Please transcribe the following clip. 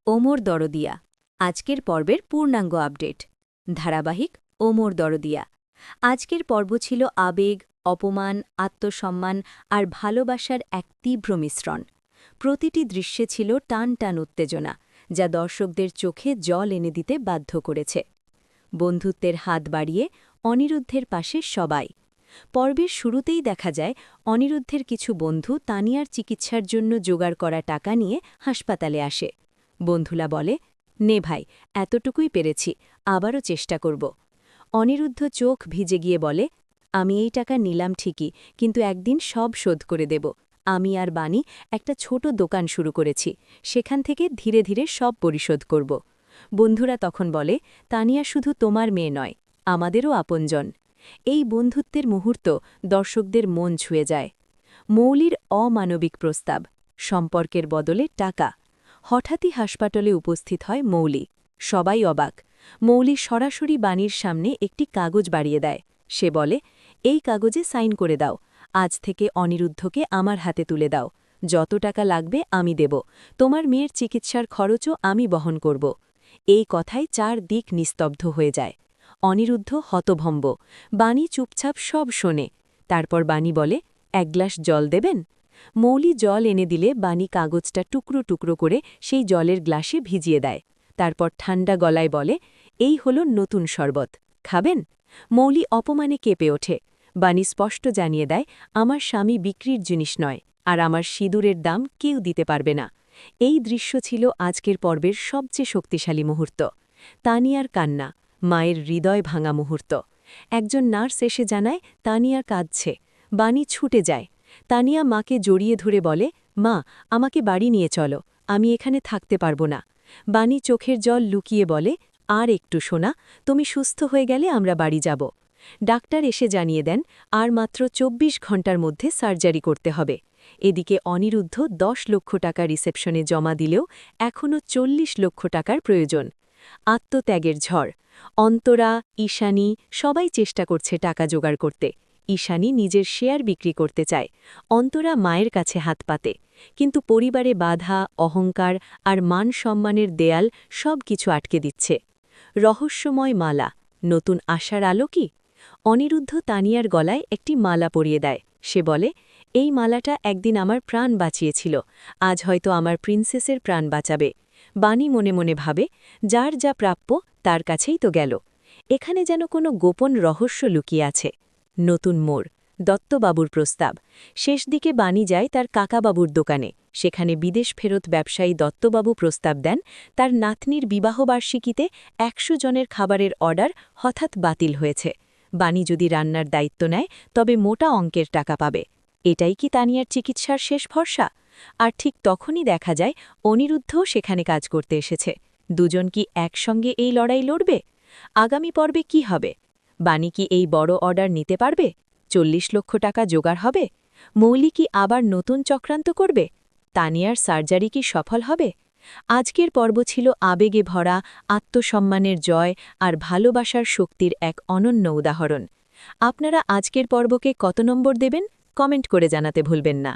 ওমর দরদিয়া আজকের পর্বের পূর্ণাঙ্গ আপডেট ধারাবাহিক ওমর দরদিয়া আজকের পর্ব ছিল আবেগ অপমান আত্মসম্মান আর ভালোবাসার এক তীব্র মিশ্রণ প্রতিটি দৃশ্যে ছিল টান টান উত্তেজনা যা দর্শকদের চোখে জল এনে দিতে বাধ্য করেছে বন্ধুত্বের হাত বাড়িয়ে অনিরুদ্ধের পাশে সবাই পর্বের শুরুতেই দেখা যায় অনিরুদ্ধের কিছু বন্ধু তানিয়ার চিকিৎসার জন্য জোগাড় করা টাকা নিয়ে হাসপাতালে আসে বন্ধুলা বলে নে ভাই এতটুকুই পেরেছি আবারও চেষ্টা করব অনিরুদ্ধ চোখ ভিজে গিয়ে বলে আমি এই টাকা নিলাম ঠিকই কিন্তু একদিন সব শোধ করে দেব আমি আর বাণী একটা ছোট দোকান শুরু করেছি সেখান থেকে ধীরে ধীরে সব পরিশোধ করব বন্ধুরা তখন বলে তানিয়া শুধু তোমার মেয়ে নয় আমাদেরও আপনজন এই বন্ধুত্বের মুহূর্ত দর্শকদের মন ছুঁয়ে যায় মৌলির অমানবিক প্রস্তাব সম্পর্কের বদলে টাকা হঠাৎই হাসপাতালে উপস্থিত হয় মৌলি সবাই অবাক মৌলি সরাসরি বাণীর সামনে একটি কাগজ বাড়িয়ে দেয় সে বলে এই কাগজে সাইন করে দাও আজ থেকে অনিরুদ্ধকে আমার হাতে তুলে দাও যত টাকা লাগবে আমি দেব তোমার মেয়ের চিকিৎসার খরচও আমি বহন করব এই কথায় চার দিক নিস্তব্ধ হয়ে যায় অনিরুদ্ধ হতভম্ব বাণী চুপচাপ সব শোনে তারপর বাণী বলে এক গ্লাস জল দেবেন মৌলি জল এনে দিলে বাণী কাগজটা টুকরো টুকরো করে সেই জলের গ্লাসে ভিজিয়ে দেয় তারপর ঠান্ডা গলায় বলে এই হল নতুন শরবত খাবেন মৌলি অপমানে কেঁপে ওঠে বাণী স্পষ্ট জানিয়ে দেয় আমার স্বামী বিক্রির জিনিস নয় আর আমার সিঁদুরের দাম কেউ দিতে পারবে না এই দৃশ্য ছিল আজকের পর্বের সবচেয়ে শক্তিশালী মুহূর্ত তানিয়ার কান্না মায়ের হৃদয় ভাঙা মুহূর্ত একজন নার্স এসে জানায় তানিয়া কাঁদছে বাণী ছুটে যায় তানিয়া মাকে জড়িয়ে ধরে বলে মা আমাকে বাড়ি নিয়ে চলো আমি এখানে থাকতে পারবো না বাণী চোখের জল লুকিয়ে বলে আর একটু শোনা তুমি সুস্থ হয়ে গেলে আমরা বাড়ি যাব ডাক্তার এসে জানিয়ে দেন আর মাত্র ২৪ ঘণ্টার মধ্যে সার্জারি করতে হবে এদিকে অনিরুদ্ধ ১০ লক্ষ টাকা রিসেপশনে জমা দিলেও এখনও ৪০ লক্ষ টাকার প্রয়োজন আত্মত্যাগের ঝড় অন্তরা ঈশানী সবাই চেষ্টা করছে টাকা জোগাড় করতে ঈশানী নিজের শেয়ার বিক্রি করতে চায় অন্তরা মায়ের কাছে হাত পাতে কিন্তু পরিবারে বাধা অহংকার আর মান সম্মানের দেয়াল সব কিছু আটকে দিচ্ছে রহস্যময় মালা নতুন আশার আলো কি অনিরুদ্ধ তানিয়ার গলায় একটি মালা পরিয়ে দেয় সে বলে এই মালাটা একদিন আমার প্রাণ বাঁচিয়েছিল আজ হয়তো আমার প্রিন্সেসের প্রাণ বাঁচাবে বাণী মনে মনে ভাবে যার যা প্রাপ্য তার কাছেই তো গেল এখানে যেন কোনো গোপন রহস্য লুকিয়ে আছে নতুন মোড় দত্তবাবুর প্রস্তাব শেষ দিকে বাণী যায় তার কাকাবাবুর দোকানে সেখানে বিদেশ ফেরত ব্যবসায়ী দত্তবাবু প্রস্তাব দেন তার নাতনির বিবাহবার্ষিকীতে ১০০ জনের খাবারের অর্ডার হঠাৎ বাতিল হয়েছে বাণী যদি রান্নার দায়িত্ব নেয় তবে মোটা অঙ্কের টাকা পাবে এটাই কি তানিয়ার চিকিৎসার শেষ ভরসা আর ঠিক তখনই দেখা যায় অনিরুদ্ধও সেখানে কাজ করতে এসেছে দুজন কি একসঙ্গে এই লড়াই লড়বে আগামী পর্বে কি হবে বাণী কি এই বড় অর্ডার নিতে পারবে ৪০ লক্ষ টাকা জোগাড় হবে মৌলি কি আবার নতুন চক্রান্ত করবে তানিয়ার সার্জারি কি সফল হবে আজকের পর্ব ছিল আবেগে ভরা আত্মসম্মানের জয় আর ভালোবাসার শক্তির এক অনন্য উদাহরণ আপনারা আজকের পর্বকে কত নম্বর দেবেন কমেন্ট করে জানাতে ভুলবেন না